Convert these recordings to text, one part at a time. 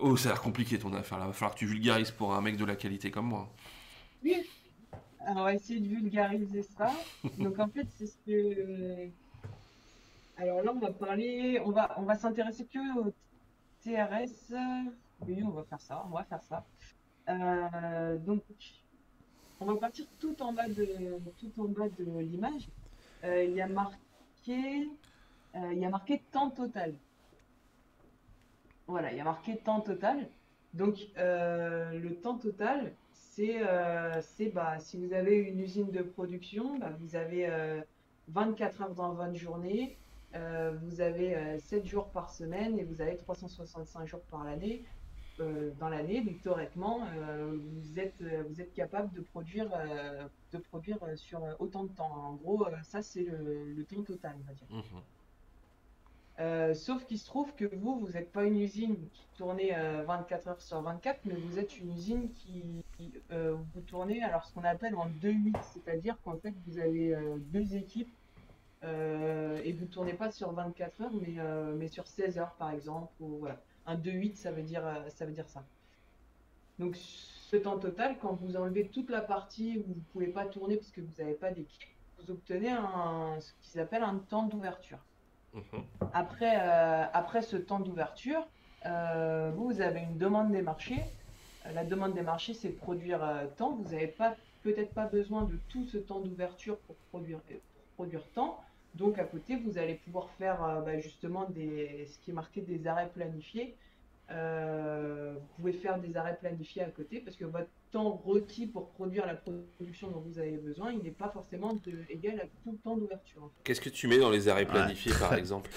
Oh, ça a l'air compliqué ton affaire là. Va falloir que tu vulgarises pour un mec de la qualité comme moi. Oui, alors on va essayer de vulgariser ça. Donc en fait, c'est ce que. Alors là, on va parler, on va s'intéresser que au TRS. Oui, on va faire ça, on va faire ça. Donc, on va partir tout en bas de l'image. Il y a marqué temps total. Voilà, il y a marqué temps total. Donc, le temps total, bah, si vous avez une usine de production, bah, vous avez 24 heures dans votre journée, vous avez 7 jours par semaine et vous avez 365 jours dans l'année. Donc, théoriquement, vous êtes capable de produire sur autant de temps. En gros, ça, c'est le temps total, on va dire. Mhm. Sauf qu'il se trouve que vous n'êtes pas une usine qui tournait 24 heures sur 24, mais vous êtes une usine vous tournez alors ce qu'on appelle en 2-8, c'est-à-dire qu'en fait vous avez deux équipes et vous tournez pas sur 24 heures, mais sur 16 heures par exemple. Ou, voilà. Un 2-8, ça veut dire ça. Donc ce temps total, quand vous enlevez toute la partie où vous ne pouvez pas tourner parce que vous n'avez pas d'équipe, vous obtenez ce qui s'appelle un temps d'ouverture. Mhm. Après ce temps d'ouverture, vous avez une demande des marchés. La demande des marchés, c'est produire tant. Vous n'avez peut-être pas besoin de tout ce temps d'ouverture pour produire tant. Donc à côté, vous allez pouvoir faire bah, justement ce qui est marqué des arrêts planifiés. Vous pouvez faire des arrêts planifiés à côté parce que votre temps requis pour produire la production dont vous avez besoin, il n'est pas forcément égal à tout le temps d'ouverture, en fait. Qu'est-ce que tu mets dans les arrêts Ouais, planifiés par très. exemple?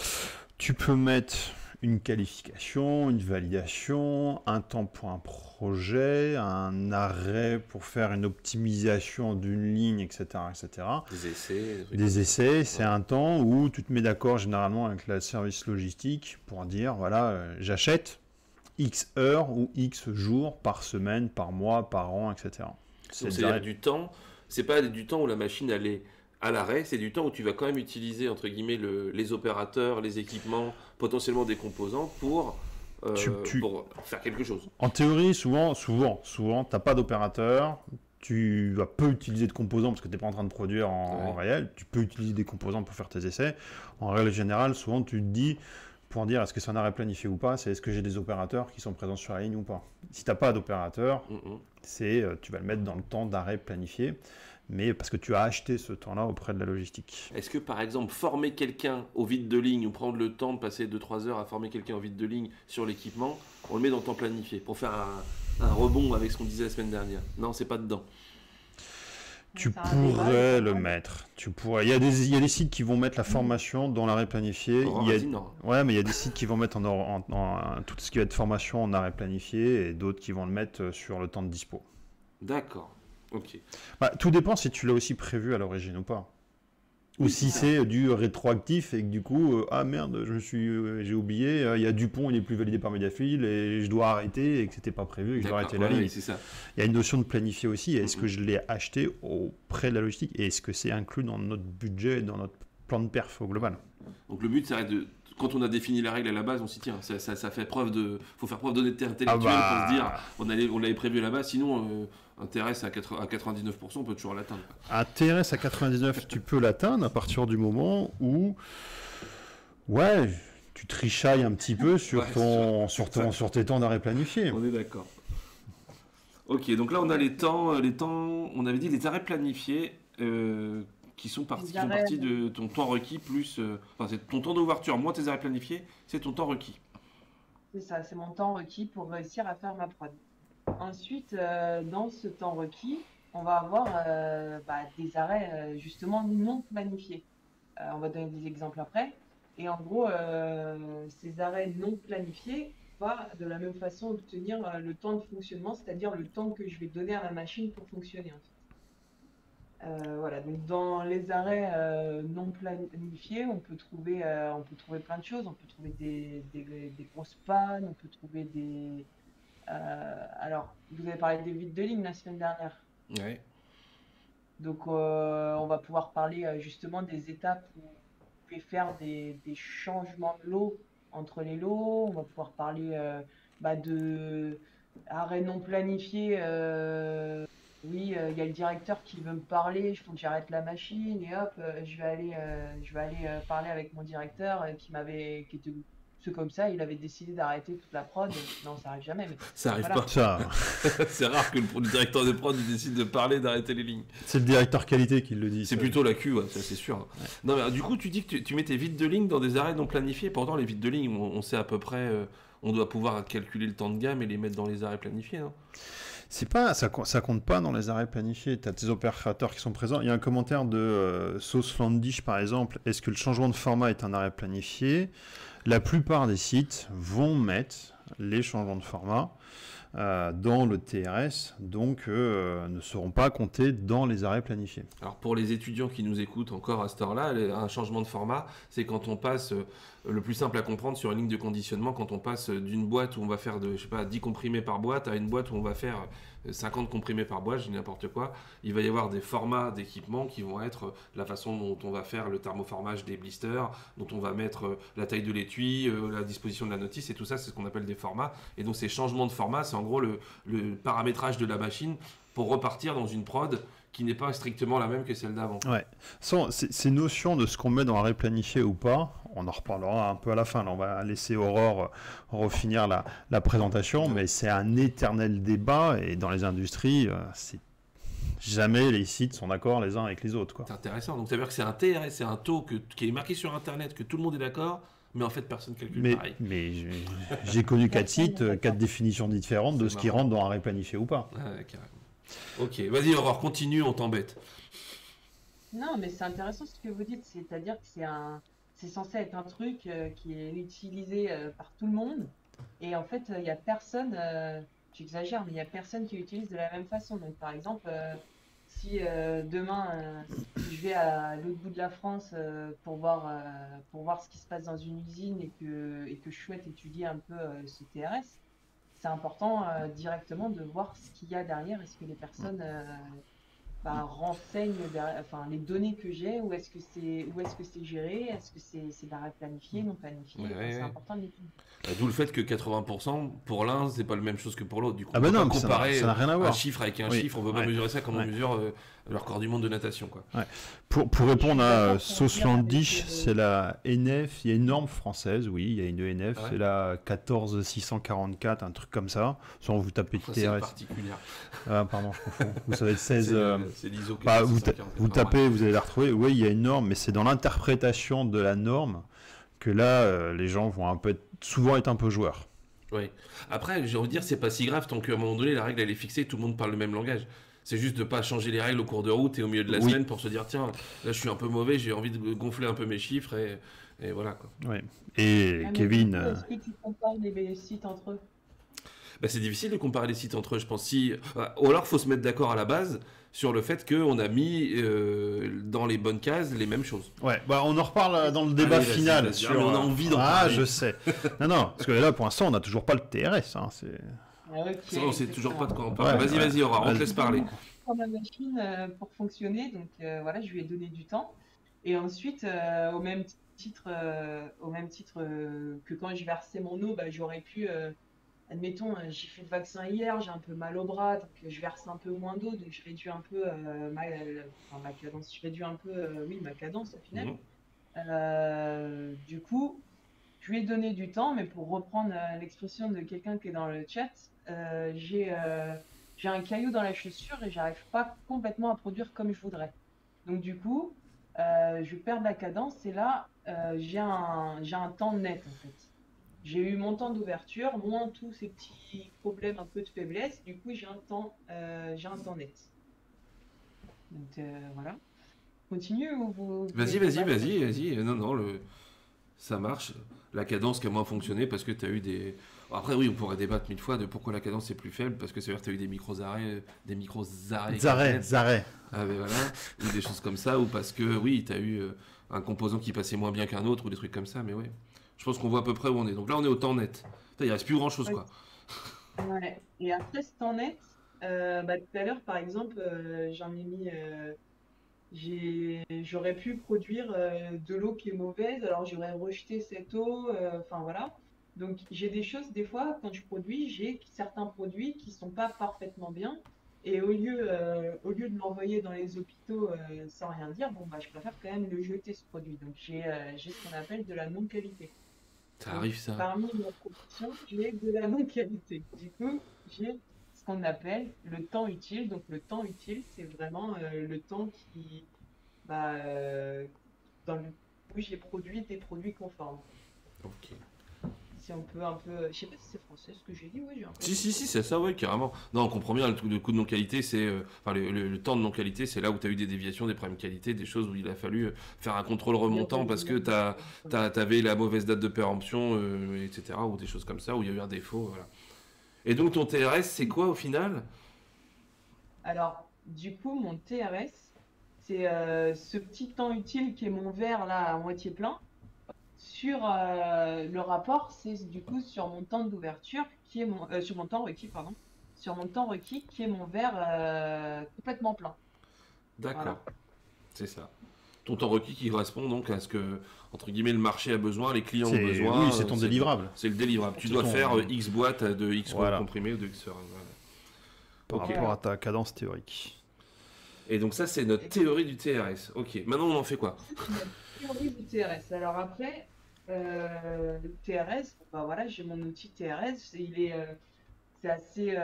Tu peux mettre une qualification, une validation, un temps pour un projet, un arrêt pour faire une optimisation d'une ligne, etc., etc. Des essais, des trucs comme Des ça. essais, c'est Ouais. un temps où tu te mets d'accord généralement avec la service logistique pour dire, voilà, j'achète X heures ou X jours par semaine, par mois, par an, etc. Donc C'est des c'est-à-dire arrêts. du temps, c'est pas du temps où la machine elle est à l'arrêt, c'est du temps où tu vas quand même utiliser entre guillemets les opérateurs, les équipements, potentiellement des composants Tu, tu, pour faire quelque chose. En théorie, souvent, t'as pas d'opérateur, tu vas peu utiliser de composants parce que tu n'es pas en train de produire en Ouais. réel, tu peux utiliser des composants pour faire tes essais. En règle générale, souvent tu te dis, pour dire est-ce que c'est un arrêt planifié ou pas, c'est est-ce que j'ai des opérateurs qui sont présents sur la ligne ou pas. Si tu n'as pas d'opérateur, Mhm. tu vas le mettre dans le temps d'arrêt planifié, mais parce que tu as acheté ce temps-là auprès de la logistique. Est-ce que par exemple former quelqu'un au vide de ligne ou prendre le temps de passer 2-3 heures à former quelqu'un au vide de ligne sur l'équipement, on le met dans le temps planifié pour faire un rebond avec ce qu'on disait la semaine dernière? Non, c'est pas dedans. Donc, Tu c'est un débat, il y a pourrais pas le mal. mettre. Il y a des sites qui vont mettre la formation dans l'arrêt planifié. Aurore a dit non. Ouais, mais il y a des sites qui vont mettre tout ce qui va être formation en arrêt planifié et d'autres qui vont le mettre sur le temps de dispo. D'accord. Ok. Bah, tout dépend si tu l'as aussi prévu à l'origine ou pas. Ou Oui, c'est si ça. c'est du rétroactif et que du coup, ah merde, j'ai oublié, il y a Dupont, il est plus validé par Mediafil et je dois arrêter et que c'était pas prévu et que je dois D'accord. arrêter la Ouais, ouais, ligne. c'est ça. Il y a une notion de planifier aussi. Est-ce que Mhm. je l'ai acheté auprès de la logistique et est-ce que c'est inclus dans notre budget et dans notre plan de perf au global? Donc le but, c'est de quand on a défini la règle à la base, on s'y tient. Ça fait preuve de, faut faire preuve d'honnêteté Ah intellectuelle pour se dire, bah, on l'avait prévu à la base. Sinon, intéresse à 99%, on peut toujours l'atteindre. un TRS à 99, tu peux l'atteindre à partir du moment où, ouais, tu trichailles un petit peu Ouais, sur tes temps d'arrêt planifiés. on est d'accord. Ok, donc là on a les temps, on avait dit les arrêts planifiés qui Les font arrêts, partie de ton temps requis plus, enfin c'est ton temps d'ouverture moins tes arrêts planifiés, c'est ton temps requis. c'est ça, c'est mon temps requis pour réussir à faire ma prod. Ensuite, dans ce temps requis, on va avoir bah, des arrêts justement non planifiés. On va donner des exemples après. Et en gros, ces arrêts non planifiés vont de la même façon obtenir le temps de fonctionnement, c'est-à-dire le temps que je vais donner à ma machine pour fonctionner, en fait. Voilà, donc dans les arrêts non planifiés, on peut trouver plein de choses. On peut trouver des grosses pannes, on peut trouver alors, vous avez parlé des vides de ligne la semaine dernière. Ouais. Donc, on va pouvoir parler justement des étapes où vous pouvez faire des changements de lots entre les lots. On va pouvoir parler de arrêt non planifié. Oui, il y a le directeur qui veut me parler, il faut que j'arrête la machine et hop, je vais aller parler avec mon directeur qui était c'est comme ça, il avait décidé d'arrêter toute la prod. Non, ça arrive jamais, mais Ça arrive voilà. pas. Ça, C'est rare que le directeur de prod il décide de parler, d'arrêter les lignes. c'est le directeur qualité qui le dit. C'est ça. plutôt la Q, ouais, ça c'est sûr. Ouais. Non, mais du coup, tu dis que tu mets tes vides de ligne dans des arrêts non planifiés. Pourtant, les vides de ligne, on sait à peu près, on doit pouvoir calculer le temps de gamme et les mettre dans les arrêts planifiés. Non C'est pas, ça compte pas dans les arrêts planifiés. Tu as tes opérateurs qui sont présents. Il y a un commentaire de Sauce Landish par exemple. Est-ce que le changement de format est un arrêt planifié? La plupart des sites vont mettre les changements de format dans le TRS, donc ne seront pas comptés dans les arrêts planifiés. Alors pour les étudiants qui nous écoutent encore à cette heure-là, un changement de format, c'est quand on passe, le plus simple à comprendre sur une ligne de conditionnement, quand on passe d'une boîte où on va faire je sais pas, 10 comprimés par boîte à une boîte où on va faire 50 comprimés par boîte, je dis n'importe quoi. Il va y avoir des formats d'équipement qui vont être la façon dont on va faire le thermoformage des blisters, dont on va mettre la taille de l'étui, la disposition de la notice, et tout ça, c'est ce qu'on appelle des formats. Et donc ces changements de format, c'est en gros le paramétrage de la machine pour repartir dans une prod qui n'est pas strictement la même que celle d'avant. Ouais. Ces notions de ce qu'on met dans arrêt planifié ou pas, on en reparlera un peu à la fin. Là, on va laisser Aurore refinir la présentation, mais c'est un éternel débat et dans les industries, c'est jamais les sites sont d'accord les uns avec les autres, quoi. C'est intéressant. Donc ça veut dire que c'est un TRS, c'est un taux qui est marqué sur Internet, que tout le monde est d'accord, mais en fait personne ne calcule pareil. Mais j'ai connu 4 sites, 4 définitions différentes de ce qui rentre dans arrêt planifié ou pas. Ouais, carrément. Ok, vas-y Aurore, continue, on t'embête. Non, mais c'est intéressant ce que vous dites, c'est-à-dire que c'est censé être un truc qui est utilisé par tout le monde, et en fait, il y a personne, j'exagère, mais il y a personne qui l'utilise de la même façon. Donc, par exemple, si demain je vais à l'autre bout de la France pour voir ce qui se passe dans une usine et que je souhaite étudier un peu ce TRS, c'est important directement de voir ce qu'il y a derrière. Est-ce que les personnes renseignent enfin, les données que j'ai, où est-ce que c'est géré, est-ce que c'est d'arrêt planifié, non planifié. Ouais, Enfin, ouais, c'est ouais. important de l'étudier. D'où le fait que 80% pour l'un, c'est pas la même chose que pour l'autre. Du coup, Ah on bah peut non, pas mais comparer ça n'a rien à un voir. chiffre avec un Oui. chiffre, on peut pas Ouais. mesurer ça comme on Ouais. mesure leur corps du monde de natation, quoi. Pour répondre à d'accord pour Sauce dire avec, Landish, c'est la NF, il y a une norme française, oui, il y a une NF, Ah ouais. c'est la 14644, un truc comme ça. Soit vous tapez Ça, c'est TRS. particulière. Ah, pardon, je confonds. Vous savez, 16. C'est l'ISO Bah, vous 640. vous tapez, vous allez la retrouver. Oui, il y a une norme, mais c'est dans l'interprétation de la norme que là, les gens vont souvent être un peu joueurs. Oui. Après, j'ai envie de dire, c'est pas si grave tant qu'à un moment donné, la règle elle est fixée, tout le monde parle le même langage. C'est juste de pas changer les règles au cours de route et au milieu de la Oui. semaine pour se dire, tiens, là je suis un peu mauvais, j'ai envie de gonfler un peu mes chiffres et voilà quoi. Oui. Et Ah, mais Kevin, du coup, est-ce que tu compares les sites entre eux? Bah, c'est difficile de comparer les sites entre eux, je pense. Ou alors, faut se mettre d'accord à la base sur le fait qu'on a mis dans les bonnes cases les mêmes choses. ouais, bah, on en reparle dans le débat Allez, vas-y, final. vas-y. Sur, Ah, mais on a envie d'en Ah, parler. je sais. Non, parce que là, pour l'instant, on n'a toujours pas le TRS. Hein, Ah, ok, C'est vrai, on sait toujours pas de quoi on parle. Ouais, Vas-y, ouais. vas-y, Aurore, on te Vas-y. laisse parler. pour ma machine pour fonctionner. Donc voilà, je lui ai donné du temps. Et ensuite, au même titre que quand je versais mon eau, bah, j'aurais pu, admettons, j'ai fait le vaccin hier, j'ai un peu mal au bras, donc je verse un peu moins d'eau, donc je réduis un peu ma cadence. Je réduis un peu, oui, ma cadence au final. Mhm. Du coup, je lui ai donné du temps, mais pour reprendre l'expression de quelqu'un qui est dans le chat, j'ai un caillou dans la chaussure et j'arrive pas complètement à produire comme je voudrais. Donc du coup, je perds de la cadence et là, j'ai un temps net en fait. J'ai eu mon temps d'ouverture, moins tous ces petits problèmes un peu de faiblesse. Du coup, j'ai un temps net. Donc voilà. Continue ou vous Vas-y, voulez vas-y, débattre? vas-y. Non, ça marche. La cadence qui a moins fonctionné parce que tu as eu des. Après, oui, on pourrait débattre mille fois de pourquoi la cadence est plus faible, parce que ça veut dire que tu as eu des micros-arrêts. Zaré. Ah, mais voilà, ou des choses comme ça, ou parce que oui, tu as eu un composant qui passait moins bien qu'un autre, ou des trucs comme ça, mais oui. Je pense qu'on voit à peu près où on est. Donc là, on est au temps net. Putain, il reste plus grand chose, quoi. Ouais. Et après ce temps net, tout à l'heure, par exemple, j'aurais pu produire de l'eau qui est mauvaise, alors j'aurais rejeté cette eau, enfin voilà. Donc j'ai des choses, des fois, quand je produis, j'ai certains produits qui sont pas parfaitement bien. Et au lieu de l'envoyer dans les hôpitaux sans rien dire, bon, bah, je préfère quand même le jeter, ce produit. Donc j'ai ce qu'on appelle de la non-qualité. Ça Donc arrive ça. parmi mes productions, j'ai de la non-qualité. Du coup, j'ai ce qu'on appelle le temps utile. Donc le temps utile, c'est vraiment le temps qui, bah, dans le, où j'ai produit des produits conformes. Ok. Si on peut un peu. Je sais pas si c'est français ce que j'ai dit, oui, j'ai Si, l'impression si, que si, c'est ça, ouais, carrément. Non, on comprend bien, le coût de non-qualité, c'est. Enfin, le temps de non-qualité, c'est là où tu as eu des déviations, des problèmes de qualité, des choses où il a fallu faire un contrôle il y a remontant des parce que éléments. t'avais la mauvaise date de péremption, etc., ou des choses comme ça, où il y a eu un défaut, voilà. Et donc, ton TRS, c'est quoi au final? Alors, du coup, mon TRS, c'est ce petit temps utile qui est mon verre là à moitié plein. Sur le rapport, c'est du coup sur mon temps d'ouverture qui est sur mon temps requis, pardon, sur mon temps requis qui est mon verre complètement plein. D'accord, Voilà. c'est ça. Ton temps requis qui correspond donc à ce que, entre guillemets, le marché a besoin, les clients ont Oui, besoin, c'est ton délivrable. c'est le délivrable. Tu C'est dois ton- faire X boîtes de X Voilà. comprimés ou de X feringues, voilà. Par Ok. rapport à ta cadence théorique. Et donc ça, c'est notre Et théorie du TRS. Ok, maintenant on en fait quoi? ça, c'est la théorie du TRS. Alors après, le TRS, bon, bah voilà, j'ai mon outil TRS. C'est assez,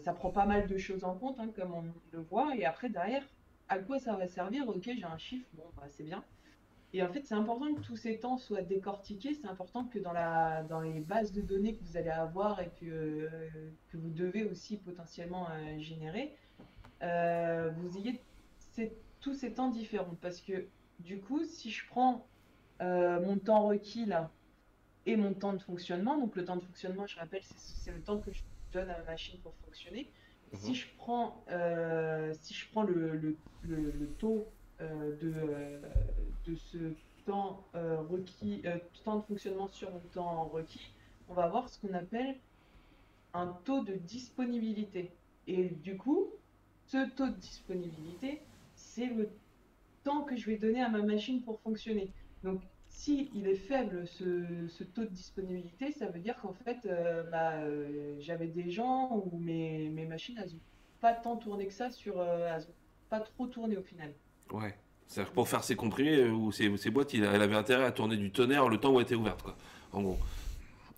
ça prend pas mal de choses en compte, hein, comme on le voit. Et après, derrière, à quoi ça va servir? Ok, j'ai un chiffre, bon, bah, c'est bien. Et en fait, c'est important que tous ces temps soient décortiqués. C'est important que dans les bases de données que vous allez avoir et que vous devez aussi potentiellement générer, vous ayez tous ces temps différents. Parce que du coup, si je prends mon temps requis là et mon temps de fonctionnement, donc le temps de fonctionnement, je rappelle, c'est le temps que je donne à ma machine pour fonctionner. Mhm. Si je prends le taux de ce temps requis, temps de fonctionnement sur mon temps requis, on va avoir ce qu'on appelle un taux de disponibilité. Et du coup, ce taux de disponibilité, c'est le temps que je vais donner à ma machine pour fonctionner. Donc, si il est faible, ce taux de disponibilité, ça veut dire qu'en fait, j'avais des gens où mes machines, elles n'ont pas tant tourné que ça elles n'ont pas trop tourné au final. Ouais. C'est-à-dire que pour faire ces comprimés ou ces boîtes, elle avait intérêt à tourner du tonnerre le temps où elle était ouverte, quoi. En gros.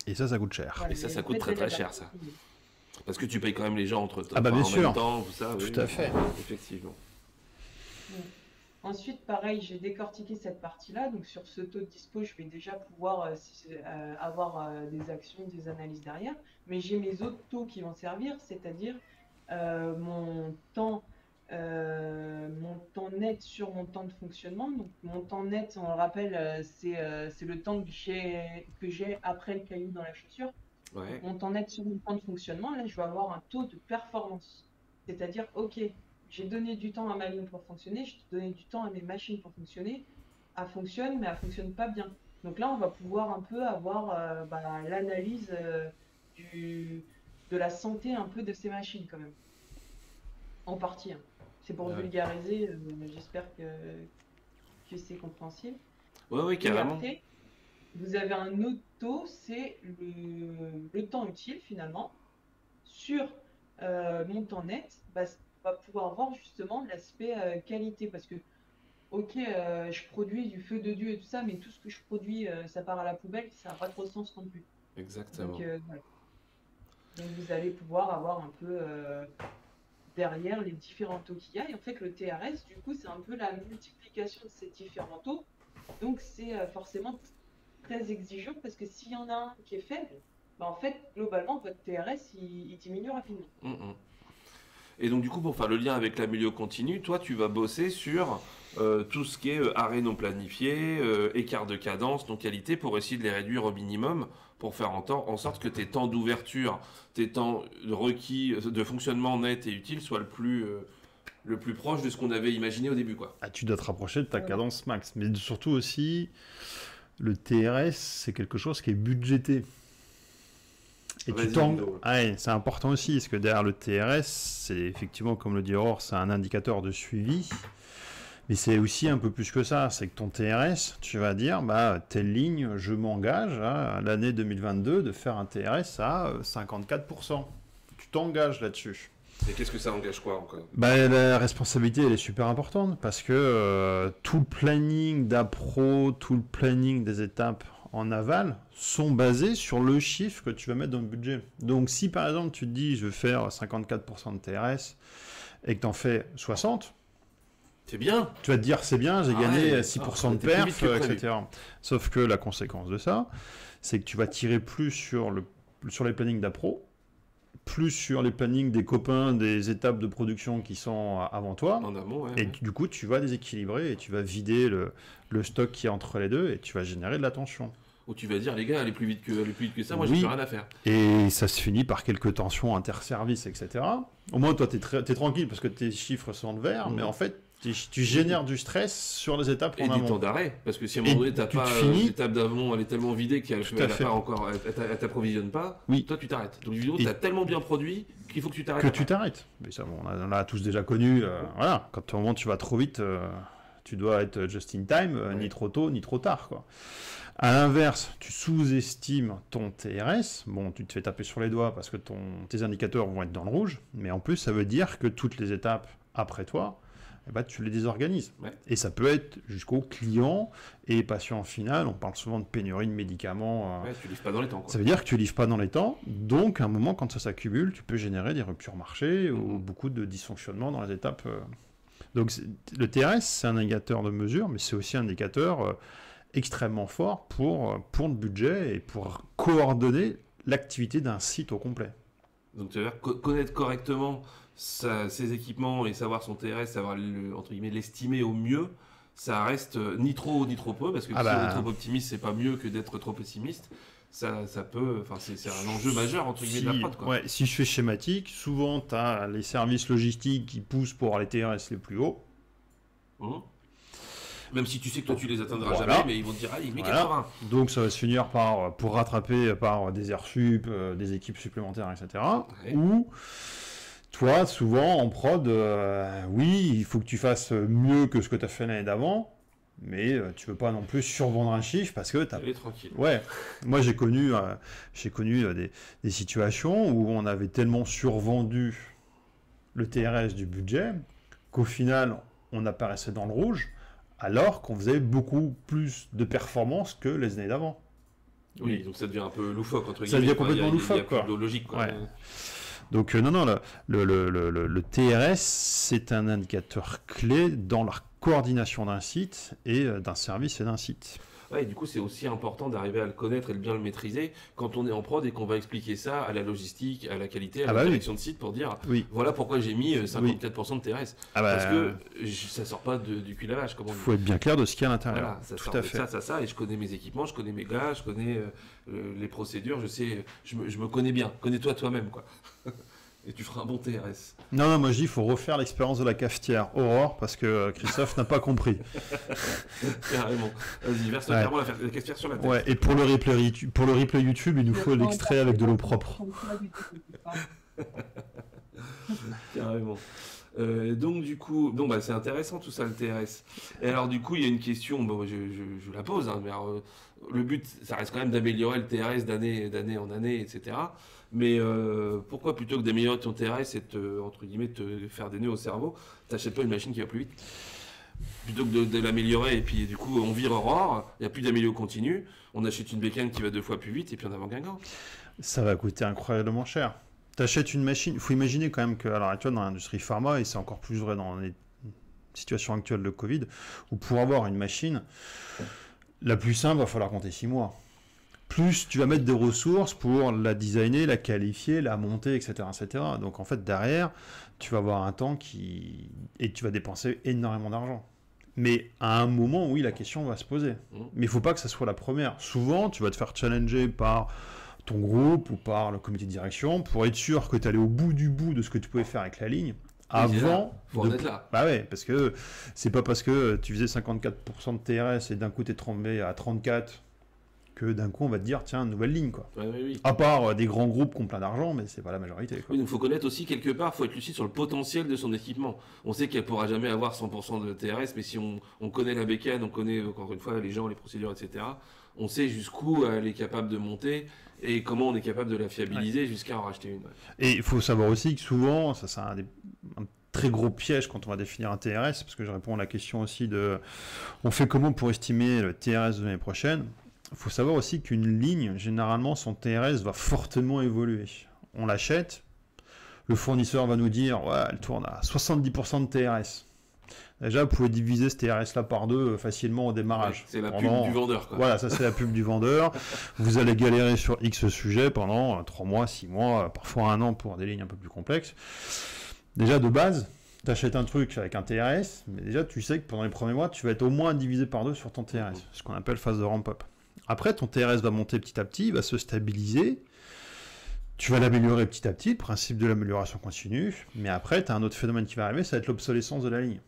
Et ça coûte cher. Voilà, Et ça, mais ça en coûte fait, très elle très avait cher, rien ça. tourné. Parce que tu payes quand même les gens Ah bah bien en même sûr, temps, tout ça. tout Oui, à fait. effectivement. Mm. Ensuite, pareil, j'ai décortiqué cette partie-là. Donc, sur ce taux de dispo, je vais déjà pouvoir avoir des actions, des analyses derrière. Mais j'ai mes autres taux qui vont servir, c'est-à-dire euh, mon temps, mon temps net sur mon temps de fonctionnement. Donc, mon temps net, on le rappelle, c'est le temps que j'ai après le caillou dans la chaussure. Donc, Ouais. mon temps net sur mon temps de fonctionnement, là, je vais avoir un taux de performance. C'est-à-dire, OK, j'ai donné du temps à ma ligne pour fonctionner, j'ai donné du temps à mes machines pour fonctionner. Elle fonctionne, mais elle fonctionne pas bien. Donc là, on va pouvoir un peu avoir l'analyse du, de la santé un peu de ces machines quand même, en partie, hein. C'est pour Ouais, vulgariser, j'espère que c'est compréhensible. ouais, ouais, Et carrément. après, vous avez un autre taux, c'est le temps utile finalement. Sur mon temps net, bah, on va pouvoir voir justement l'aspect qualité. Parce que, ok, je produis du feu de Dieu et tout ça, mais tout ce que je produis, ça part à la poubelle, ça n'a pas trop de sens non plus. Donc, Exactement. voilà. Donc vous allez pouvoir avoir un peu derrière les différents taux qu'il y a. Et en fait, le TRS, du coup, c'est un peu la multiplication de ces différents taux. Donc, c'est forcément très exigeant parce que s'il y en a un qui est faible, bah, en fait, globalement, votre TRS, il diminue rapidement. Mm, mm. Et donc, du coup, pour faire le lien avec la milieu continu, toi, tu vas bosser sur tout ce qui est arrêt non planifié, écart de cadence, non qualité, pour essayer de les réduire au minimum, pour faire en sorte que tes temps d'ouverture, tes temps requis de fonctionnement net et utile soient le plus proche de ce qu'on avait imaginé au début, quoi. Ah, tu dois te rapprocher de ta Voilà. cadence max. Mais surtout aussi, le TRS, c'est quelque chose qui est budgété. Et tu Vas-y, t'en... Ludo. Ah ouais, c'est important aussi, parce que derrière le TRS, c'est effectivement, comme le dit Aurore, c'est un indicateur de suivi. Mais c'est aussi un peu plus que ça. C'est que ton TRS, tu vas dire, bah, telle ligne, je m'engage à l'année 2022 de faire un TRS à 54%. Tu t'engages là-dessus. Et qu'est-ce que ça engage quoi encore? Bah, la responsabilité, elle est super importante parce que tout le planning d'appro, tout le planning des étapes en aval sont basés sur le chiffre que tu vas mettre dans le budget. Donc si par exemple tu te dis je veux faire 54% de TRS et que tu en fais 60, c'est bien. Tu vas te dire c'est bien, j'ai gagné 6% de perf, etc. Sauf que la conséquence de ça, c'est que tu vas tirer plus sur les plannings d'appro, plus sur les plannings des copains des étapes de production qui sont avant toi. En amont, ouais, et du coup, tu vas déséquilibrer et tu vas vider le stock qui est entre les deux et tu vas générer de la tension. Ou tu vas dire, les gars, allez plus vite que ça, moi j'ai plus rien à faire. Et ça se finit par quelques tensions inter-services, etc. Au moins, toi, tu es tranquille parce que tes chiffres sont en vert, mais en fait, tu génères du stress sur les étapes en amont. Et des temps d'arrêt, parce que si à un moment donné, l'étape d'avant, elle est tellement vidée qu'elle t'approvisionne pas, toi tu t'arrêtes. Donc du coup, tu as tellement bien produit qu'il faut que tu t'arrêtes. Que tu t'arrêtes. Mais ça, on l'a tous déjà connu. Voilà, quand au moment tu vas trop vite, tu dois être just in time, ni trop tôt, ni trop tard, quoi. À l'inverse, tu sous-estimes ton TRS. Bon, tu te fais taper sur les doigts parce que tes indicateurs vont être dans le rouge, mais en plus, ça veut dire que toutes les étapes après toi, tu les désorganises. Ouais. Et ça peut être jusqu'au client et patient final. On parle souvent de pénurie de médicaments. Tu livres pas dans les temps, quoi. Ça veut dire que tu livres pas dans les temps. Donc, à un moment, quand ça s'accumule, tu peux générer des ruptures marché ou beaucoup de dysfonctionnements dans les étapes. Donc, le TRS, c'est un indicateur de mesure, mais c'est aussi un indicateur extrêmement fort pour le budget et pour coordonner l'activité d'un site au complet. Donc, tu veux dire connaître correctement ses équipements et savoir son TRS, savoir entre guillemets l'estimer au mieux, ça reste ni trop peu, parce que si on est trop optimiste, c'est pas mieux que d'être trop pessimiste. Ça peut, c'est un enjeu majeur entre guillemets de la prod, quoi. Ouais, si je fais schématique, souvent tu as les services logistiques qui poussent pour les TRS les plus hauts. Même si tu sais que toi tu les atteindras jamais, mais ils vont te dire allez, mais 80. Donc ça va se finir pour rattraper par des heures sup, des équipes supplémentaires, etc. Ou toi, souvent en prod, oui, il faut que tu fasses mieux que ce que tu as fait l'année d'avant, mais tu veux pas non plus survendre un chiffre parce que tu as. Tranquille. Ouais. Moi j'ai connu des situations où on avait tellement survendu le TRS du budget qu'au final on apparaissait dans le rouge, alors qu'on faisait beaucoup plus de performances que les années d'avant. Oui, donc ça devient un peu loufoque, entre guillemets. Ça devient complètement loufoque, quoi. Il y a logique, quoi. Ouais. Donc non, le TRS, c'est un indicateur clé dans la coordination d'un site et d'un service et d'un site. Ouais, et du coup, c'est aussi important d'arriver à le connaître et de bien le maîtriser quand on est en prod et qu'on va expliquer ça à la logistique, à la qualité, à la direction de site pour dire voilà pourquoi j'ai mis 54% de TRS. Parce que ça sort pas du cul à la vache. Il faut être bien clair de ce qu'il y a à l'intérieur. Voilà, tout à fait. Ça, et je connais mes équipements, je connais mes gars, je connais les procédures, je sais, je me connais bien. Connais-toi toi-même, quoi. Et tu feras un bon TRS. Non, moi je dis qu'il faut refaire l'expérience de la cafetière Aurore parce que Christophe n'a pas compris. Carrément. Vas-y, verse clairement la cafetière sur la tête. Ouais, et pour le replay YouTube, il nous faut l'extrait avec de l'eau propre. Carrément. Donc du coup, c'est intéressant tout ça le TRS. Et alors du coup, il y a une question, je la pose, mais alors, le but, ça reste quand même d'améliorer le TRS d'année en année, etc. Mais pourquoi plutôt que d'améliorer ton TRS et entre guillemets te faire des nœuds au cerveau, t'achètes pas une machine qui va plus vite? Plutôt que de l'améliorer et puis du coup on vire Aurore, il n'y a plus d'amélioration continue, on achète une bécane qui va 2 fois plus vite et puis on avance Guingamp. Ça va coûter incroyablement cher. T'achètes une machine, il faut imaginer quand même qu'à l'heure actuelle dans l'industrie pharma, et c'est encore plus vrai dans les situations actuelles de Covid, où pour avoir une machine, la plus simple, il va falloir compter 6 mois. Plus tu vas mettre des ressources pour la designer, la qualifier, la monter, etc., etc. Donc en fait, derrière, tu vas avoir un temps et tu vas dépenser énormément d'argent. Mais à un moment, oui, la question va se poser. Mais il ne faut pas que ça soit la première. Souvent, tu vas te faire challenger par ton groupe ou par le comité de direction pour être sûr que tu allais au bout de ce que tu pouvais faire avec la ligne avant faut être là. Bah ouais, parce que c'est pas parce que tu faisais 54% de TRS et d'un coup tu es tombé à 34 que d'un coup on va te dire tiens, nouvelle ligne quoi. Ouais, oui. À part des grands groupes qui ont plein d'argent, mais c'est pas la majorité quoi. Oui, donc il faut connaître aussi quelque part, il faut être lucide sur le potentiel de son équipement. On sait qu'elle pourra jamais avoir 100% de TRS, mais si on connaît la bécane, on connaît encore une fois les gens, les procédures, etc., on sait jusqu'où elle est capable de monter et comment on est capable de la fiabiliser jusqu'à en racheter une. Ouais. Et il faut savoir aussi que souvent, ça c'est un très gros piège quand on va définir un TRS, parce que je réponds à la question aussi de on fait comment pour estimer le TRS de l'année prochaine. Il faut savoir aussi qu'une ligne, généralement, son TRS va fortement évoluer. On l'achète, le fournisseur va nous dire ouais, elle tourne à 70% de TRS. Déjà, vous pouvez diviser ce TRS-là par deux facilement au démarrage. Ouais, c'est la pub du vendeur, quoi. Voilà, ça c'est la pub du vendeur. Vous allez galérer sur X sujet pendant 3 mois, 6 mois, parfois 1 an pour des lignes un peu plus complexes. Déjà, de base, tu achètes un truc avec un TRS, mais déjà, tu sais que pendant les premiers mois, tu vas être au moins divisé par deux sur ton TRS, ce qu'on appelle phase de ramp-up. Après, ton TRS va monter petit à petit, il va se stabiliser. Tu vas l'améliorer petit à petit, le principe de l'amélioration continue. Mais après, tu as un autre phénomène qui va arriver, ça va être l'obsolescence de la ligne.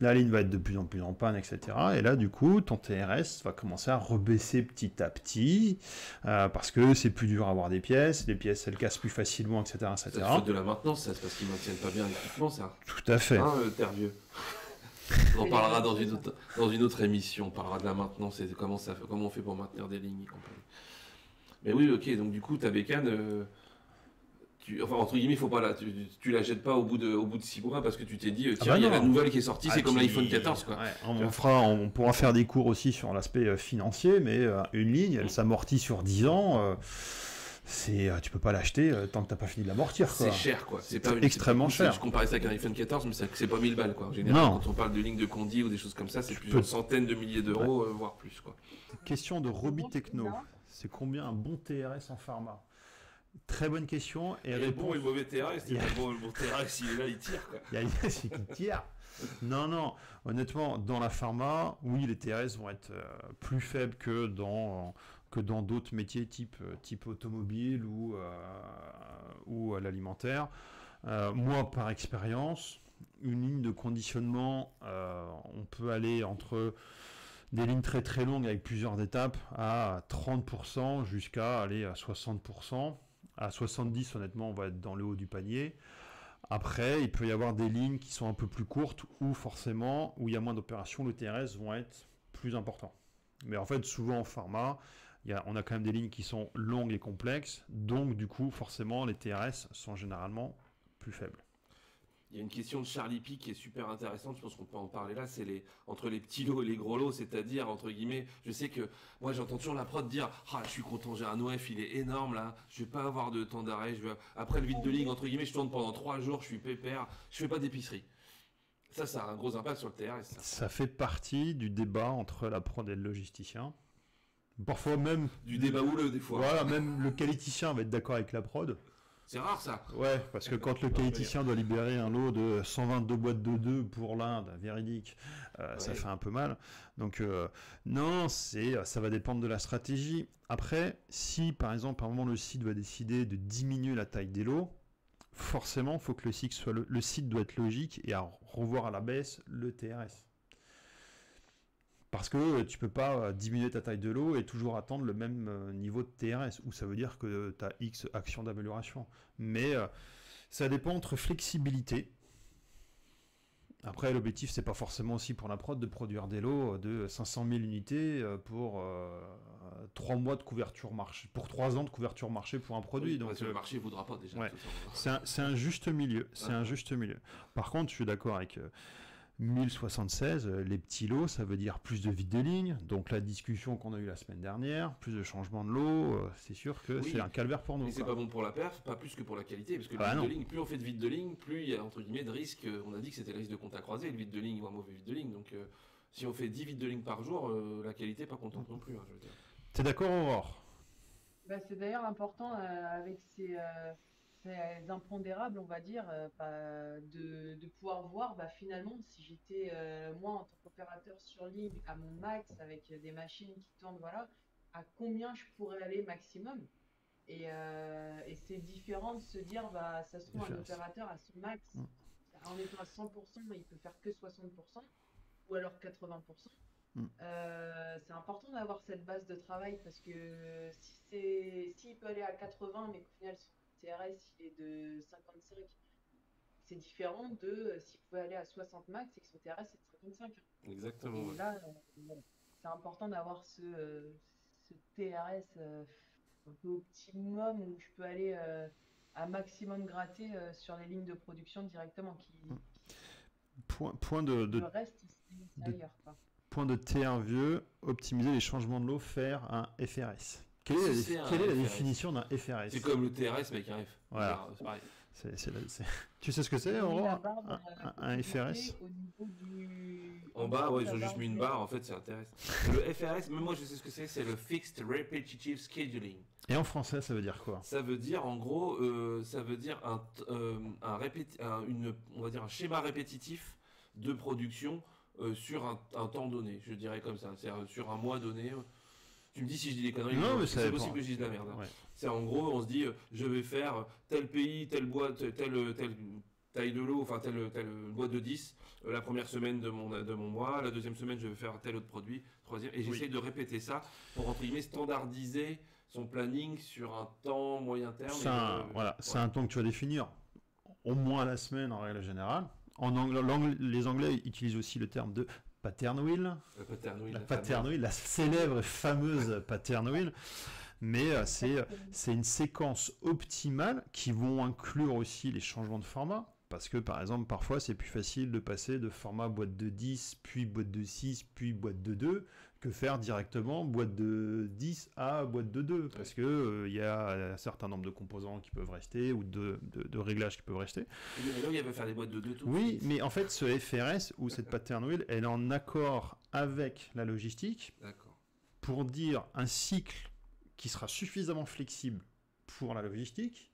La ligne va être de plus en plus en panne, etc. Et là, du coup, ton TRS va commencer à rebaisser petit à petit, parce que c'est plus dur à avoir des pièces, les pièces, elles cassent plus facilement, etc. etc. C'est la faute de la maintenance, ça, c'est parce qu'ils ne maintiennent pas bien l'équipement, ça. Tout à fait. Hein, Tervieux. On en parlera dans une autre émission, on parlera de la maintenance et de comment on fait pour maintenir des lignes et compagnie. Mais oui, ok, donc du coup, ta bécane... Enfin, entre guillemets, faut pas tu la jettes pas au bout de 6 mois parce que tu t'es dit, tiens, il y a la nouvelle qui est sortie, c'est comme l'iPhone 14, quoi. Ouais, on pourra faire des cours aussi sur l'aspect financier, mais une ligne, elle s'amortit sur 10 ans. Tu peux pas l'acheter tant que t'as pas fini de l'amortir. C'est cher, quoi. C'est extrêmement cher. Je comparais ça avec un iPhone 14, mais c'est pas 1000 balles, quoi. En général, quand on parle de ligne de condi ou des choses comme ça, c'est plusieurs centaines de milliers d'euros, voire plus, quoi. Question de Roby Techno. C'est combien un bon TRS en pharma? Très bonne question. Et le bon et le mauvais TRS, c'est le bon TRS, il est là, il tire, quoi. Il y a qui tire. Non. Honnêtement, dans la pharma, oui, les TRS vont être plus faibles que dans d'autres métiers type automobile ou à l'alimentaire. Moi, par expérience, une ligne de conditionnement, on peut aller entre des lignes très très longues avec plusieurs étapes à 30% jusqu'à aller à 60%. À 70, honnêtement, on va être dans le haut du panier. Après, il peut y avoir des lignes qui sont un peu plus courtes ou forcément, où il y a moins d'opérations, les TRS vont être plus importants. Mais en fait, souvent en pharma, on a quand même des lignes qui sont longues et complexes. Donc, du coup, forcément, les TRS sont généralement plus faibles. Il y a une question de Charlie P qui est super intéressante, je pense qu'on peut en parler là, c'est entre les petits lots et les gros lots, c'est-à-dire, entre guillemets, je sais que moi j'entends toujours la prod dire « Ah, je suis content, j'ai un OF, il est énorme là, je vais pas avoir de temps d'arrêt, après le vide de ligne, entre guillemets, je tourne pendant 3 jours, je suis pépère, je fais pas d'épicerie. » Ça a un gros impact sur le TRS. Ça fait partie du débat entre la prod et le logisticien. Parfois même... Du débat houleux des fois. Voilà, même le qualiticien va être d'accord avec la prod. C'est rare ça. Ouais, parce que quand le qualiticien doit libérer un lot de 122 boîtes de 2 pour l'Inde, véridique, ça fait un peu mal. Donc non, ça va dépendre de la stratégie. Après, si par exemple à un moment le site va décider de diminuer la taille des lots, forcément il faut que le site doit être logique et à revoir à la baisse le TRS. Parce que tu peux pas diminuer ta taille de lot et toujours attendre le même niveau de TRS, ou ça veut dire que tu as X actions d'amélioration. Mais ça dépend entre flexibilité. Après, l'objectif, c'est pas forcément aussi pour la prod de produire des lots de 500 000 unités pour 3 mois de couverture marché, pour 3 ans de couverture marché pour un produit. Oui, donc le marché ne voudra pas déjà. Ouais. C'est un juste milieu. C'est un juste milieu. Par contre, je suis d'accord avec... 1076, les petits lots, ça veut dire plus de vide de ligne. Donc la discussion qu'on a eue la semaine dernière, plus de changements de lots, c'est sûr que c'est un calvaire pour nous. Et c'est pas bon pour la perf, pas plus que pour la qualité, parce que le vide de ligne, plus on fait de vide de ligne, plus il y a entre guillemets de risque. On a dit que c'était le risque de contact croisé, le vide de ligne ou un mauvais vide de ligne. Donc si on fait 10 vides de ligne par jour, la qualité pas contente non plus. Hein, je veux dire. T'es d'accord, Aurore? C'est d'ailleurs important avec ces impondérables, on va dire, de pouvoir voir finalement si j'étais moi en tant qu'opérateur sur ligne à mon max avec des machines qui tournent, voilà, à combien je pourrais aller maximum. Et c'est différent de se dire ça se trouve un opérateur à son max en étant à 100%, il peut faire que 60% ou alors 80%. C'est important d'avoir cette base de travail parce que s'il peut aller à 80, mais qu'au final son TRS il est de 55, c'est différent de s'il pouvait aller à 60 max et que son TRS est de 55. Exactement. Et Ouais. là, c'est important d'avoir ce TRS un peu optimum où je peux aller à maximum gratter sur les lignes de production directement. Point de, Le reste, c'est de, ailleurs, quoi. point de T1 vieux, optimiser les changements de l'eau, faire un FRS. Quelle est la FRS. définition d'un FRS? C'est comme le TRS, mais avec un F. Voilà. C'est pareil. Tu sais ce que c'est, Ils ont mis la Aurore, barre un FRS? au niveau du... En bas, ouais, ils ont la juste mis une barre, en fait, c'est un TRS. Le FRS, même moi je sais ce que c'est le Fixed Repetitive Scheduling. Et en français, ça veut dire quoi? Ça veut dire, en gros, ça veut dire on va dire un schéma répétitif de production sur un temps donné, je dirais comme ça. C'est-à-dire sur un mois donné. Tu me dis si je dis des conneries, Non, mais c'est possible que je dise de la merde. Hein. Ouais. C'est en gros, on se dit, je vais faire tel pays, telle boîte, telle taille de l'eau, enfin telle boîte de 10, la première semaine de mon mois, la deuxième semaine je vais faire tel autre produit, troisième, et j'essaie de répéter ça pour entre guillemets standardiser son planning sur un temps moyen terme. C'est un temps que tu vas définir au moins à la semaine en règle générale. Les Anglais utilisent aussi le terme de pattern wheel. La pattern wheel, la célèbre et fameuse pattern wheel. Mais c'est une séquence optimale qui vont inclure aussi les changements de format. Parce que par exemple, parfois c'est plus facile de passer de format boîte de 10, puis boîte de 6, puis boîte de 2, que faire directement boîte de 10 à boîte de 2. Parce que y a un certain nombre de composants qui peuvent rester ou de réglages qui peuvent rester. Mais là, il va faire des boîtes de 2 tout. Oui, mais en fait, ce FRS ou cette pattern wheel, elle est en accord avec la logistique pour dire un cycle qui sera suffisamment flexible pour la logistique,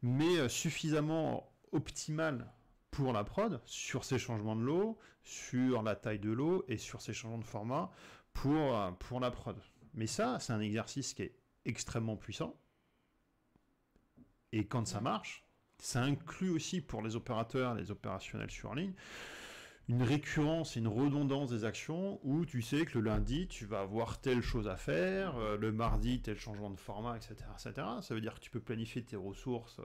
mais suffisamment optimal pour la prod sur ces changements de l'eau, sur la taille de l'eau et sur ces changements de format pour la prod. Mais ça, c'est un exercice qui est extrêmement puissant. Et quand ça marche, ça inclut aussi pour les opérateurs, les opérationnels sur ligne, une récurrence et une redondance des actions où tu sais que le lundi, tu vas avoir telle chose à faire, le mardi, tel changement de format, etc., etc. Ça veut dire que tu peux planifier tes ressources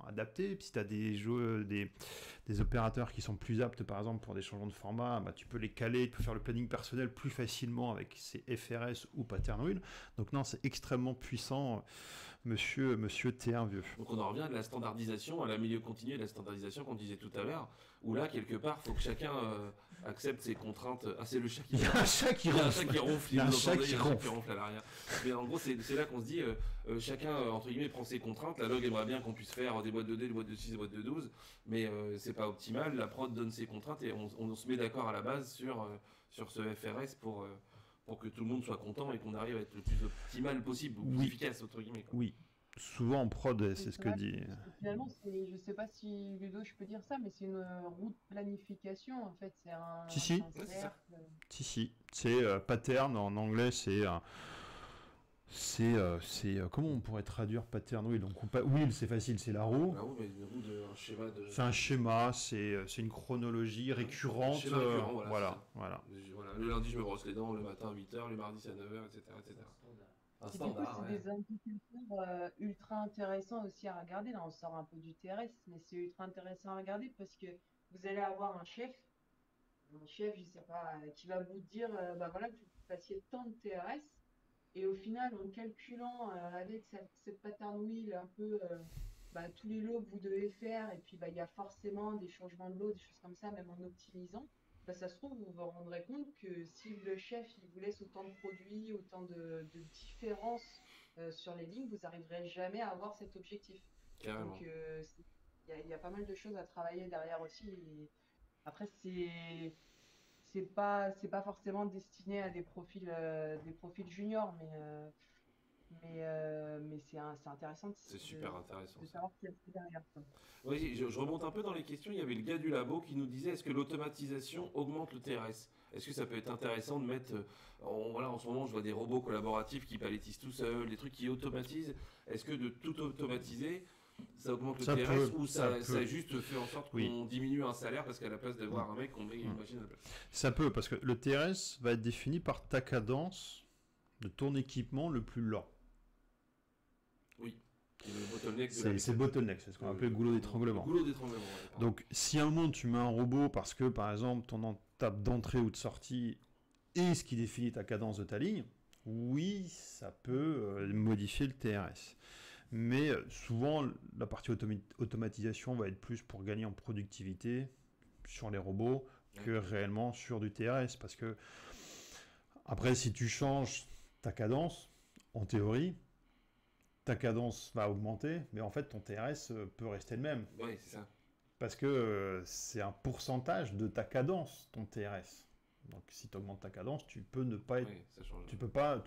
adaptées. Puis si tu as des opérateurs qui sont plus aptes, par exemple, pour des changements de format, bah, tu peux les caler, tu peux faire le planning personnel plus facilement avec ces FRS ou pattern wheel. Donc non, c'est extrêmement puissant, monsieur T1 vieux. Donc on en revient de la standardisation à la milieu continu de la standardisation qu'on disait tout à l'heure, où là, quelque part, il faut que chacun accepte ses contraintes. Ah, c'est le chat qui... Il y a un chat qui ronfle. Il y a un chat qui ronfle à l'arrière. Mais en gros, c'est là qu'on se dit, chacun, entre guillemets, prend ses contraintes. La log aimerait bien qu'on puisse faire des boîtes de 2, des boîtes de 6, des boîtes de 12, mais c'est pas optimal. La prod donne ses contraintes et on se met d'accord à la base sur ce FRS pour que tout le monde soit content et qu'on arrive à être le plus optimal possible, ou plus efficace, entre guillemets. Quoi. Oui. Souvent en prod, c'est ce que dit. Finalement, je sais pas si Ludo, je peux dire ça, mais c'est une route planification en fait. C'est un. Si. C'est pattern en anglais, c'est comment on pourrait traduire pattern wheel? Donc wheel, c'est facile, c'est la roue. La roue, mais une roue un schéma de. C'est un schéma, c'est une chronologie récurrente. Schéma récurrent, voilà. Le lundi, je me brosse les dents, le matin à 8h, le mardi c'est à 9h, etc. Un standard. C'est des indicateurs ultra intéressants aussi à regarder. Là, on sort un peu du TRS, mais c'est ultra intéressant à regarder parce que vous allez avoir un chef, je sais pas, qui va vous dire, bah voilà, que vous fassiez tant de TRS. Et au final, en calculant avec cette pattern wheel un peu tous les lots que vous devez faire, et puis il y a forcément des changements de lots, des choses comme ça, même en optimisant, ça se trouve, vous vous rendrez compte que si le chef il vous laisse autant de produits, autant de différences sur les lignes, vous n'arriverez jamais à avoir cet objectif. Carrément. Donc il y a pas mal de choses à travailler derrière aussi. Et après, c'est pas forcément destiné à des profils juniors, mais c'est intéressant c'est super intéressant de savoir ce qu'il y a derrière. Oui, je remonte un peu dans les questions. Il y avait le gars du labo qui nous disait, est-ce que l'automatisation augmente le TRS? Est-ce que ça peut être intéressant de mettre en ce moment je vois des robots collaboratifs qui palettisent tout seuls, des trucs qui automatisent. Est-ce que de tout automatiser ça augmente le Ça TRS peut, ou ça ça peut. juste fait en sorte Oui. qu'on diminue un salaire parce qu'à la place d'avoir un mec, on met une machine à la place. Ça peut, parce que le TRS va être défini par ta cadence de ton équipement le plus lent. Oui. Et le bottleneck de C'est le bottleneck, c'est ce qu'on appelle le goulot d'étranglement. Le goulot d'étranglement, ouais, pardon. Donc, si à un moment tu mets un robot parce que, par exemple, ton étape d'entrée ou de sortie est ce qui définit ta cadence de ta ligne, oui, ça peut modifier le TRS. Mais souvent, la partie automatisation va être plus pour gagner en productivité sur les robots que réellement sur du TRS. Parce que, après, si tu changes ta cadence, en théorie, ta cadence va augmenter, mais en fait, ton TRS peut rester le même. Oui, c'est ça. Parce que c'est un pourcentage de ta cadence, ton TRS. Donc, si tu augmentes ta cadence, tu peux ne pas être, Oui, ça change. tu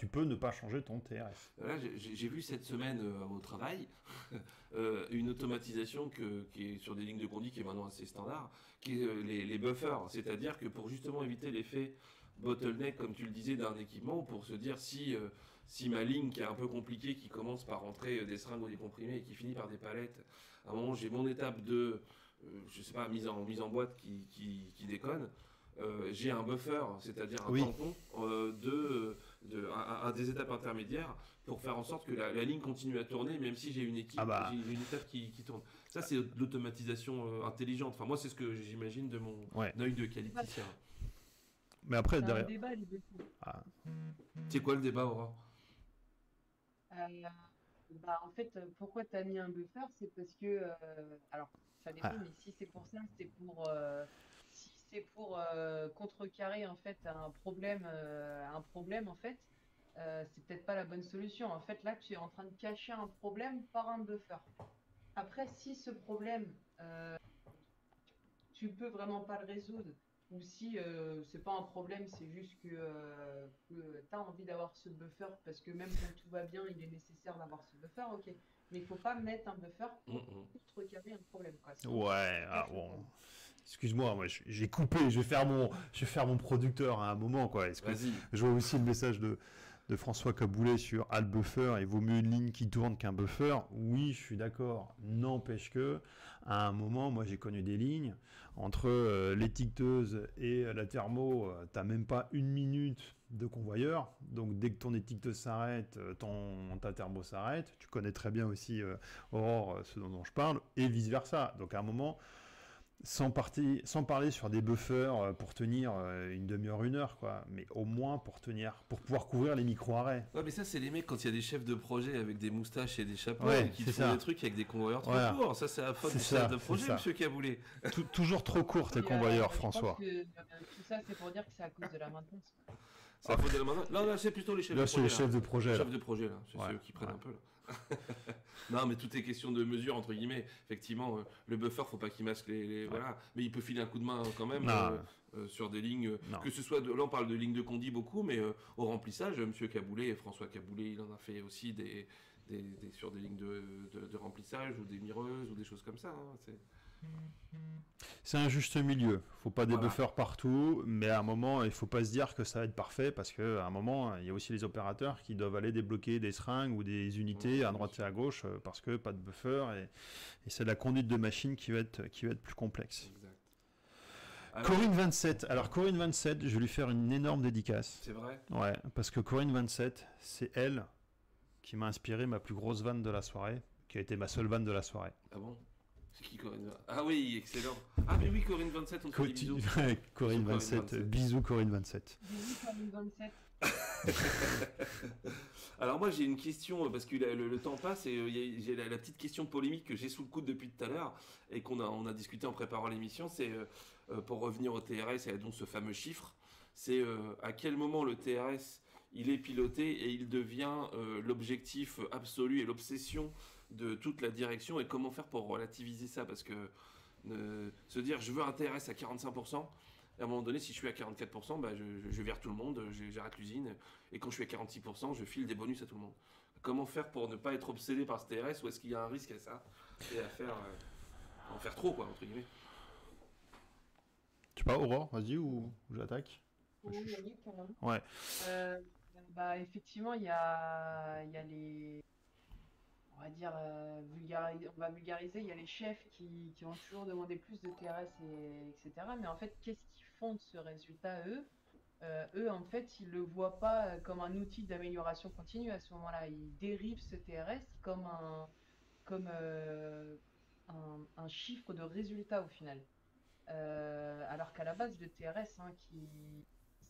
peux ne pas changer ton TRS. Là, j'ai vu cette semaine au travail une automatisation qui est sur des lignes de conduite qui est maintenant assez standard, qui est les buffers. C'est-à-dire que pour justement éviter l'effet bottleneck, comme tu le disais, d'un équipement, pour se dire si ma ligne qui est un peu compliquée, qui commence par rentrer des seringues ou des comprimés et qui finit par des palettes, à un moment j'ai mon étape de, je sais pas, mise en boîte qui déconne. J'ai un buffer, c'est-à-dire un tampon à des étapes intermédiaires pour faire en sorte que la ligne continue à tourner même si j'ai une équipe, j'ai une étape qui tourne. Ça, c'est de l'automatisation intelligente. Enfin, moi, c'est ce que j'imagine de mon œil de qualiticien. Mais après, derrière. Un débat, les deux. C'est quoi le débat, Aurore? En fait, pourquoi tu as mis un buffer? C'est parce que, alors, ça dépend, mais si c'est pour ça, c'est pour contrecarrer en fait un problème en fait, c'est peut-être pas la bonne solution. En fait, là, tu es en train de cacher un problème par un buffer. Après, si ce problème, tu peux vraiment pas le résoudre, ou si c'est pas un problème, c'est juste que tu as envie d'avoir ce buffer parce que même quand tout va bien, il est nécessaire d'avoir ce buffer, ok. Mais il faut pas mettre un buffer pour contrecarrer un problème, quoi. Ouais, bon. Excuse-moi, moi j'ai coupé, je vais faire mon producteur à un moment, quoi. Vas-y. Je vois aussi le message de François Caboulet sur le buffer, il vaut mieux une ligne qui tourne qu'un buffer. Oui, je suis d'accord. N'empêche que, à un moment, moi j'ai connu des lignes entre l'étiqueteuse et la thermo, t'as même pas une minute de convoyeur. Donc dès que ton étiqueteuse s'arrête, ta thermo s'arrête. Tu connais très bien aussi, Aurore, ce dont je parle, et vice versa. Donc à un moment, sans parler sur des buffers pour tenir une demi-heure, une heure, quoi. Mais au moins pour pouvoir couvrir les micro-arrêts. Ouais, mais ça, c'est les mecs quand il y a des chefs de projet avec des moustaches et des chapeaux qui font des trucs avec des convoyeurs trop courts. Ça, c'est la faute du chef de projet, monsieur Caboulet. Toujours trop court, tes convoyeurs, François. Je pense que, tout ça, c'est pour dire que c'est à cause de la maintenance. C'est la faute de la maintenance. Non, là, c'est plutôt les chefs de projet. Là, c'est les chefs de projet. Les chefs de projet, là. C'est ceux qui prennent un peu, là. Non, mais tout est question de mesure, entre guillemets. Effectivement, le buffer, faut pas qu'il masque voilà. Mais il peut filer un coup de main quand même sur des lignes. Que ce soit, là, on parle de lignes de condi beaucoup, mais au remplissage, monsieur Caboulet, François Caboulet, il en a fait aussi sur des lignes de remplissage ou des mireuses ou des choses comme ça. Hein. C'est un juste milieu. Faut pas des buffers partout, mais à un moment, il faut pas se dire que ça va être parfait parce qu'à un moment, il y a aussi les opérateurs qui doivent aller débloquer des seringues ou des unités à droite et à gauche parce que pas de buffer et c'est la conduite de machine qui va être plus complexe. Exact. Corinne 27. Alors Corinne 27, je vais lui faire une énorme dédicace. C'est vrai? Ouais, parce que Corinne 27, c'est elle qui m'a inspiré ma plus grosse vanne de la soirée, qui a été ma seule vanne de la soirée. Ah bon? C'est qui Corinne? Ah oui, excellent. Ah mais oui, Corinne 27, on te fait des bisous. Corinne 27, bisous Corinne 27. Bisous Corinne 27. Alors moi j'ai une question, parce que le temps passe et j'ai la petite question polémique que j'ai sous le coude depuis tout à l'heure et on a discuté en préparant l'émission, c'est pour revenir au TRS et donc ce fameux chiffre, c'est à quel moment le TRS il est piloté et il devient l'objectif absolu et l'obsession de toute la direction et comment faire pour relativiser ça, parce que se dire je veux un TRS à 45%, et à un moment donné, si je suis à 44%, bah, je vire tout le monde, j'arrête l'usine. Et quand je suis à 46%, je file des bonus à tout le monde. Comment faire pour ne pas être obsédé par ce TRS, ou est-ce qu'il y a un risque à ça et à faire en faire trop, quoi, entre guillemets? Tu sais pas, Aurore, vas-y, ou j'attaque? Oui, quand même. Ouais. Effectivement, il y a les... on va dire, on va vulgariser, il y a les chefs qui ont toujours demandé plus de TRS, etc. Mais en fait, qu'est-ce qui fonde ce résultat, eux? Eux, en fait, ils le voient pas comme un outil d'amélioration continue à ce moment-là. Ils dérivent ce TRS comme un chiffre de résultat au final. Alors qu'à la base, le TRS, hein,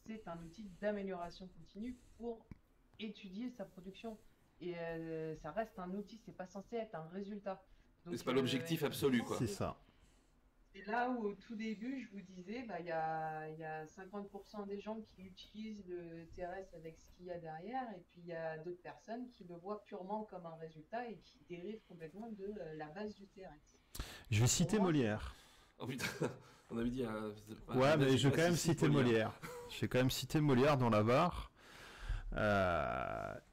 c'est un outil d'amélioration continue pour étudier sa production. Et ça reste un outil, c'est pas censé être un résultat. C'est Donc, pas l'objectif absolu, quoi. C'est ça. c'est là où au tout début, je vous disais, bah, il y a 50% des gens qui utilisent le TRS avec ce qu'il y a derrière, et puis il y a d'autres personnes qui le voient purement comme un résultat et qui dérivent complètement de la base du TRS. Je vais citer Pour moi, Molière. Oh putain, on avait dit. Ouais, mais je vais vas-y, quand même cite citer Molière. Je vais quand même citer Molière dans la barre.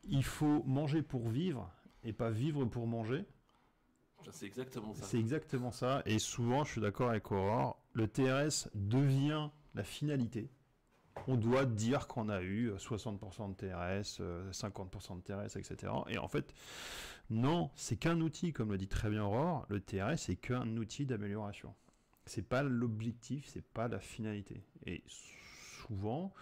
Il faut manger pour vivre et pas vivre pour manger. C'est exactement ça. C'est exactement ça. Et souvent, je suis d'accord avec Aurore, le TRS devient la finalité. On doit dire qu'on a eu 60% de TRS, 50% de TRS, etc. Et en fait, non, c'est qu'un outil, comme le dit très bien Aurore. Le TRS, c'est qu'un outil d'amélioration. C'est pas l'objectif, c'est pas la finalité. Et souvent,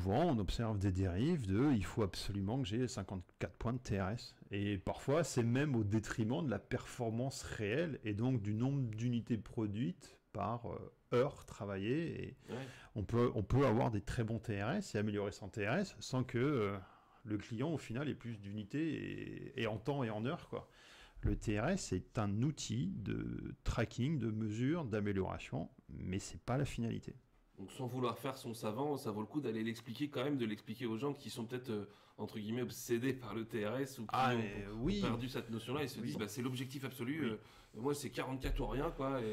on observe des dérives de il faut absolument que j'ai 54 points de TRS. Et parfois, c'est même au détriment de la performance réelle et donc du nombre d'unités produites par heure travaillée. Et Ouais. on peut avoir des très bons TRS et améliorer son TRS sans que le client, au final, ait plus d'unités et en temps et en heure, quoi. Le TRS est un outil de tracking, de mesure, d'amélioration, mais c'est pas la finalité. Donc sans vouloir faire son savant, ça vaut le coup d'aller l'expliquer quand même, de l'expliquer aux gens qui sont peut-être entre guillemets obsédés par le TRS ou qui ont oui. perdu cette notion-là et se disent bah, c'est l'objectif absolu. Oui. Moi c'est 44 ou rien quoi. Et